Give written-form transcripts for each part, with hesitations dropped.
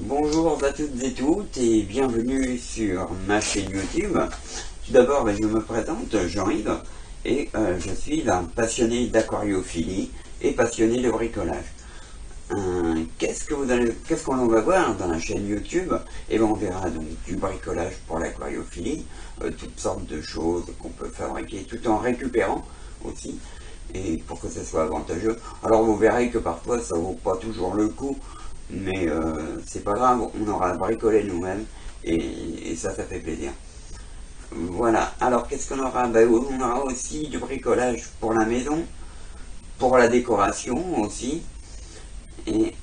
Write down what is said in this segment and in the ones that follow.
Bonjour à toutes et toutes et bienvenue sur ma chaîne YouTube. Tout d'abord, je me présente, Jean-Yves, et je suis un passionné d'aquariophilie et passionné de bricolage. Qu'est-ce qu'on va voir dans la chaîne YouTube? On verra donc du bricolage pour l'aquariophilie, toutes sortes de choses qu'on peut fabriquer tout en récupérant aussi, et pour que ce soit avantageux. Alors vous verrez que parfois ça vaut pas toujours le coup, mais c'est pas grave, on aura bricolé nous-mêmes et ça fait plaisir. Voilà, alors qu'est-ce qu'on aura? On aura aussi du bricolage pour la maison, pour la décoration aussi, et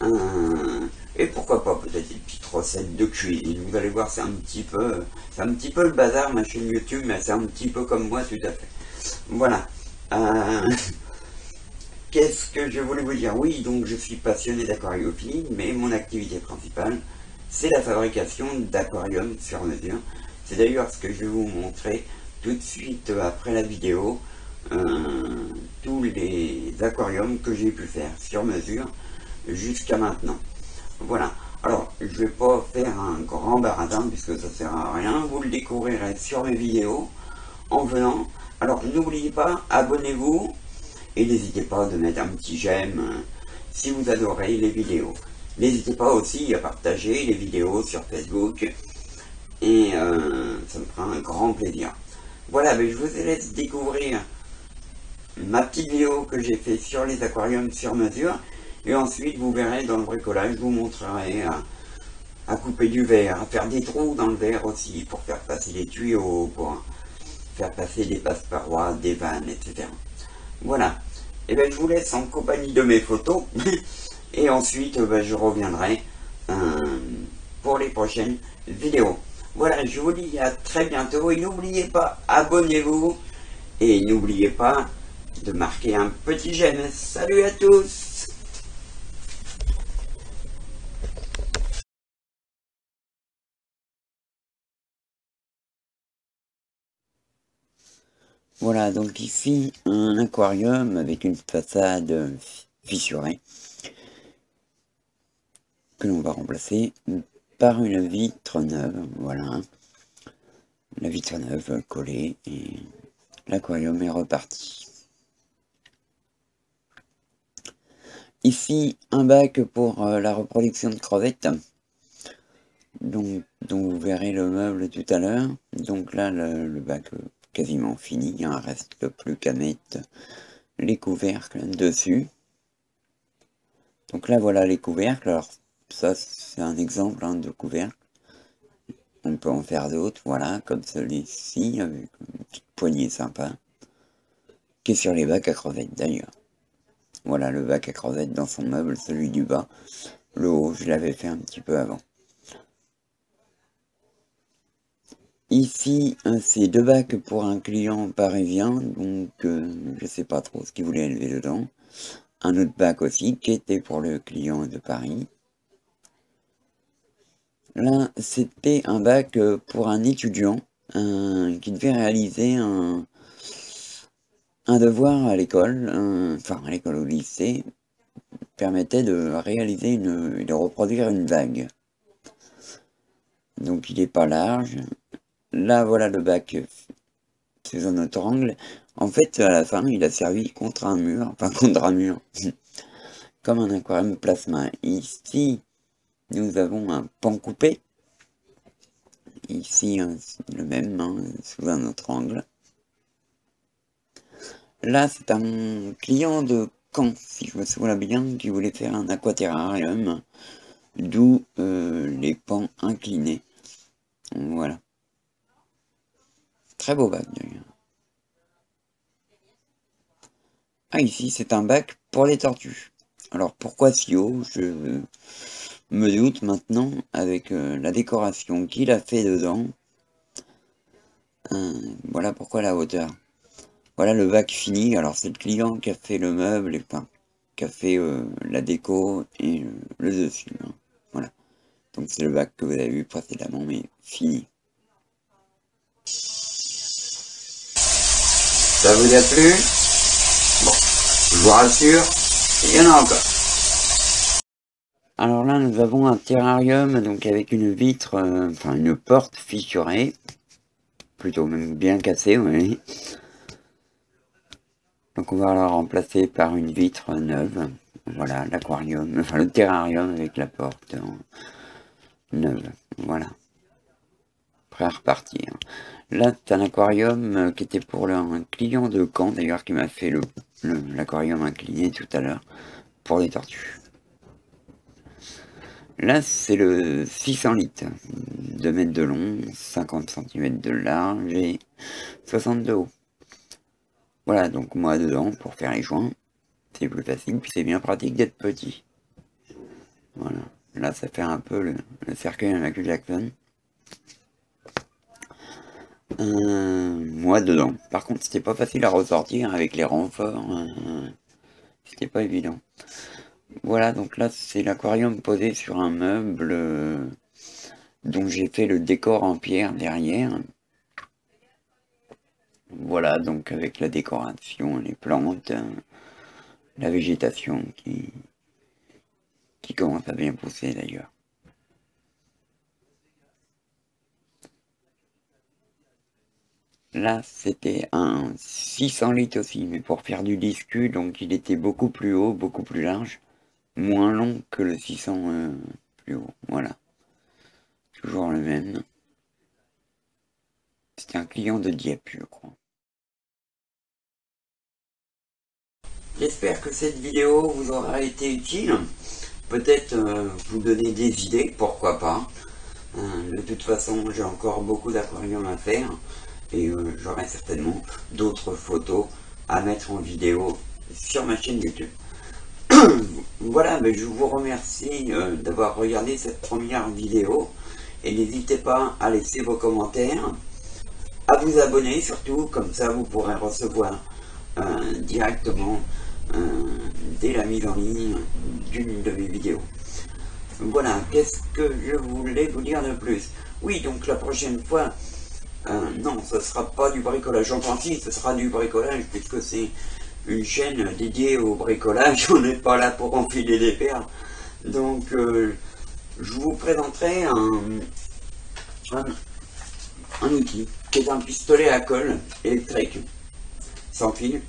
pourquoi pas peut-être des petites recettes de cuisine. Vous allez voir, c'est un petit peu le bazar ma chaîne YouTube, mais c'est un petit peu comme moi tout à fait. Voilà. Qu'est-ce que je voulais vous dire? Oui, donc je suis passionné d'aquariophilie, mais mon activité principale, c'est la fabrication d'aquariums sur mesure. C'est d'ailleurs ce que je vais vous montrer tout de suite après la vidéo, tous les aquariums que j'ai pu faire sur mesure jusqu'à maintenant. Voilà. Alors, je vais pas faire un grand baratin puisque ça sert à rien. Vous le découvrirez sur mes vidéos en venant. Alors, n'oubliez pas, abonnez-vous. Et n'hésitez pas de mettre un petit j'aime si vous adorez les vidéos. N'hésitez pas aussi à partager les vidéos sur Facebook. Et ça me fera un grand plaisir. Voilà, je vous laisse découvrir ma petite vidéo que j'ai fait sur les aquariums sur mesure. Et ensuite, vous verrez dans le bricolage, je vous montrerai à couper du verre, à faire des trous dans le verre aussi, pour faire passer les tuyaux, pour faire passer des passe-parois, des vannes, etc. Voilà. Je vous laisse en compagnie de mes photos. Et ensuite, je reviendrai pour les prochaines vidéos. Voilà, je vous dis à très bientôt. Et n'oubliez pas, abonnez-vous. Et n'oubliez pas de marquer un petit j'aime. Salut à tous! Voilà, donc ici, un aquarium avec une façade fissurée que l'on va remplacer par une vitre neuve. Voilà, la vitre neuve collée et l'aquarium est reparti. Ici, un bac pour la reproduction de crevettes, dont vous verrez le meuble tout à l'heure. Donc là, le bac quasiment fini, il ne reste plus qu'à mettre les couvercles dessus. Donc là, voilà les couvercles. Alors ça, c'est un exemple de couvercle. On peut en faire d'autres, voilà, comme celui-ci, avec une petite poignée sympa, qui est sur les bacs à crevettes d'ailleurs. Voilà le bac à crevettes dans son meuble, celui du bas. Le haut, je l'avais fait un petit peu avant. Ici, c'est deux bacs pour un client parisien, donc je sais pas trop ce qu'il voulait élever dedans. Un autre bac aussi, qui était pour le client de Paris. Là, c'était un bac pour un étudiant qui devait réaliser un devoir à l'école, enfin à l'école au lycée, permettait de réaliser de reproduire une vague. Donc il n'est pas large. Là, voilà le bac sous un autre angle. En fait, à la fin, il a servi contre un mur, enfin contre un mur, comme un aquarium plasma. Ici, nous avons un pan coupé. Ici, le même, sous un autre angle. Là, c'est un client de Caen, si je me souviens bien, qui voulait faire un aquaterrarium, d'où les pans inclinés. Voilà. Très beau bac, d'ailleurs. Ah, ici, c'est un bac pour les tortues. Alors, pourquoi si haut? Je me doute maintenant, avec la décoration qu'il a fait dedans. Voilà pourquoi la hauteur. Voilà le bac fini. Alors, c'est le client qui a fait le meuble, et enfin, qui a fait la déco et le dessus. Voilà. Donc, c'est le bac que vous avez vu précédemment, mais fini. Ça vous a plu? Bon, je vous rassure, il y en a encore. Alors là, nous avons un terrarium donc avec une vitre, enfin une porte fissurée, plutôt même bien cassée, oui. Donc on va la remplacer par une vitre neuve. Voilà, l'aquarium, enfin le terrarium avec la porte neuve. Voilà, prêt à repartir. Là, c'est un aquarium qui était pour un client de Caen, d'ailleurs, qui m'a fait l'aquarium incliné tout à l'heure, pour les tortues. Là, c'est le 600 litres, 2 mètres de long, 50 cm de large et 60 de haut. Voilà, donc moi dedans, pour faire les joints, c'est plus facile, puis c'est bien pratique d'être petit. Voilà, là ça fait un peu le cercueil à Michael Jackson. Moi dedans. Par contre, c'était pas facile à ressortir avec les renforts. C'était pas évident. Voilà, donc là c'est l'aquarium posé sur un meuble dont j'ai fait le décor en pierre derrière. Voilà, donc avec la décoration, les plantes, la végétation qui commence à bien pousser d'ailleurs. Là, c'était un 600 litres aussi, mais pour faire du disque, donc il était beaucoup plus haut, beaucoup plus large, moins long que le 600 plus haut. Voilà, toujours le même. C'était un client de Dieppe, je crois. J'espère que cette vidéo vous aura été utile. Peut-être vous donner des idées, pourquoi pas. De toute façon, j'ai encore beaucoup d'aquariums à faire et j'aurai certainement d'autres photos à mettre en vidéo sur ma chaîne YouTube. Voilà, mais je vous remercie d'avoir regardé cette première vidéo et n'hésitez pas à laisser vos commentaires, à vous abonner surtout, comme ça vous pourrez recevoir directement dès la mise en ligne d'une de mes vidéos. Voilà, qu'est-ce que je voulais vous dire de plus? Oui, donc la prochaine fois, non, ce sera pas du bricolage en partie, ce sera du bricolage, puisque c'est une chaîne dédiée au bricolage, on n'est pas là pour enfiler des perles. Donc, je vous présenterai un outil, qui est un pistolet à colle électrique, sans fil.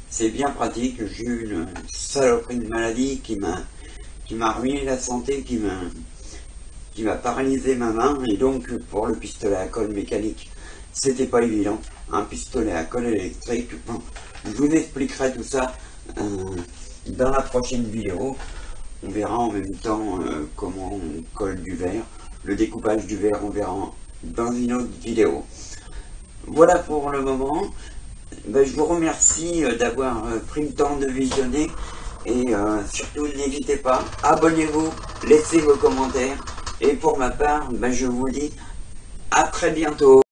C'est bien pratique, j'ai eu une saloperie de maladie qui m'a ruiné la santé, qui m'a paralysé ma main, et donc pour le pistolet à colle mécanique, c'était pas évident. Un pistolet à colle électrique, bon, je vous expliquerai tout ça dans la prochaine vidéo. On verra en même temps comment on colle du verre. Le découpage du verre, on verra dans une autre vidéo. Voilà pour le moment. Ben, je vous remercie d'avoir pris le temps de visionner et surtout n'hésitez pas, abonnez-vous, laissez vos commentaires et pour ma part, ben, je vous dis à très bientôt.